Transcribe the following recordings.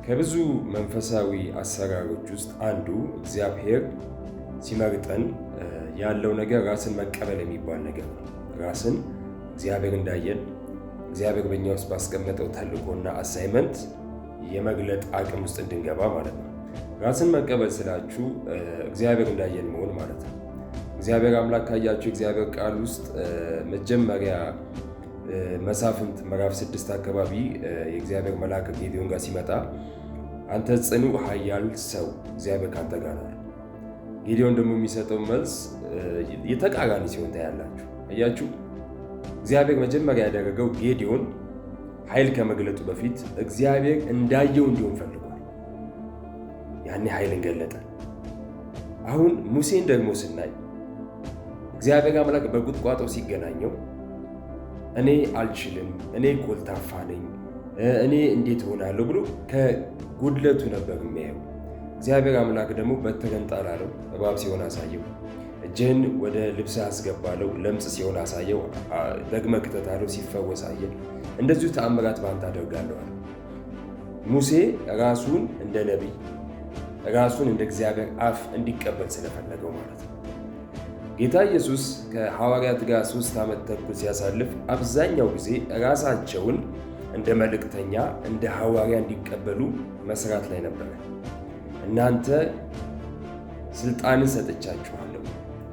ከብዙ መንፈሳዊ አሰራሮች ውስጥ አንዱ እግዚአብሔር ሲመርጠን ያለው ነገር ራስን መቀበል የሚባል ነገር ነው። ራስን እግዚአብሔር እንዳየን እግዚአብሔር በእኛ ውስጥ ባስቀመጠው ተልእኮና አሳይመንት የመግለጥ አቅም ውስጥ እንድንገባ ማለት ነው። ራስን መቀበል ስላችሁ እግዚአብሔር እንዳየን መሆን ማለት ነው። እግዚአብሔር አምላክ ካያችሁ እግዚአብሔር ቃል ውስጥ መጀመሪያ መሳፍንት ምዕራፍ 6 አካባቢ የእግዚአብሔር መልአክ ጌዴዎን ጋር ሲመጣ አንተ ጽኑ ኃያል ሰው እግዚአብሔር ካንተ ጋር ነው። ጌዴዎን ደግሞ የሚሰጠው መልስ የተቃራኒ ሲሆን ታያላችሁ። አያችሁ፣ እግዚአብሔር መጀመሪያ ያደረገው ጌዴዎን ኃይል ከመግለጡ በፊት እግዚአብሔር እንዳየው እንዲሆን ፈልጓል። ያኔ ኃይልን ገለጠ። አሁን ሙሴን ደግሞ ስናይ እግዚአብሔር አምላክ በቁጥቋጦው ሲገናኘው እኔ አልችልም፣ እኔ ኮልታፋ ነኝ፣ እኔ እንዴት ሆናለሁ ብሎ ከጉድለቱ ነበር የሚያየው። እግዚአብሔር አምላክ ደግሞ በትረን ጣል አለው፣ እባብ ሲሆን አሳየው። እጅህን ወደ ልብስ አስገባለው፣ ለምጽ ሲሆን አሳየው። ደግመህ ክተት አለው፣ ሲፈወስ አየ። እንደዚሁ ተአምራት በአንተ አደርጋለሁ አለ። ሙሴ ራሱን እንደ ነቢይ ራሱን እንደ እግዚአብሔር አፍ እንዲቀበል ስለፈለገው ማለት ነው። ጌታ ኢየሱስ ከሐዋርያት ጋር 3 ዓመት ተኩል ሲያሳልፍ አብዛኛው ጊዜ ራሳቸውን እንደ መልእክተኛ እንደ ሐዋርያ እንዲቀበሉ መስራት ላይ ነበረ። እናንተ ስልጣንን ሰጥቻችኋለሁ፣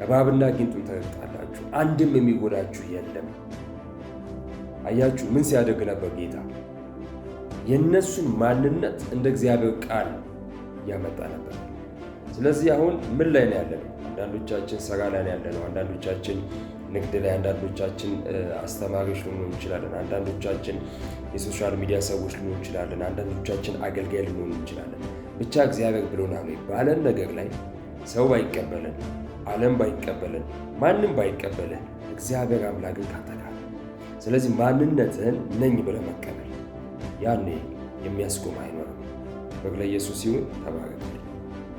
እባብና ጊንጡን ትረግጣላችሁ፣ አንድም የሚጎዳችሁ የለም። አያችሁ፣ ምን ሲያደርግ ነበር ጌታ? የእነሱን ማንነት እንደ እግዚአብሔር ቃል እያመጣ ነበር። ስለዚህ አሁን ምን ላይ ነው ያለነው? አንዳንዶቻችን ስራ ላይ ነው ያለነው። አንዳንዶቻችን ንግድ ላይ፣ አንዳንዶቻችን አስተማሪዎች ልንሆን እንችላለን። አንዳንዶቻችን የሶሻል ሚዲያ ሰዎች ልንሆን እንችላለን። አንዳንዶቻችን አገልጋይ ልንሆን እንችላለን። ብቻ እግዚአብሔር ብሎናል ባለን ነገር ላይ ሰው ባይቀበለን፣ ዓለም ባይቀበለን፣ ማንም ባይቀበለን እግዚአብሔር አምላክን ካተካል። ስለዚህ ማንነትህን ነኝ ብለህ መቀበል፣ ያኔ የሚያስቆም አይኖርም። በግለ ኢየሱስ ሲሆን ተባረክ።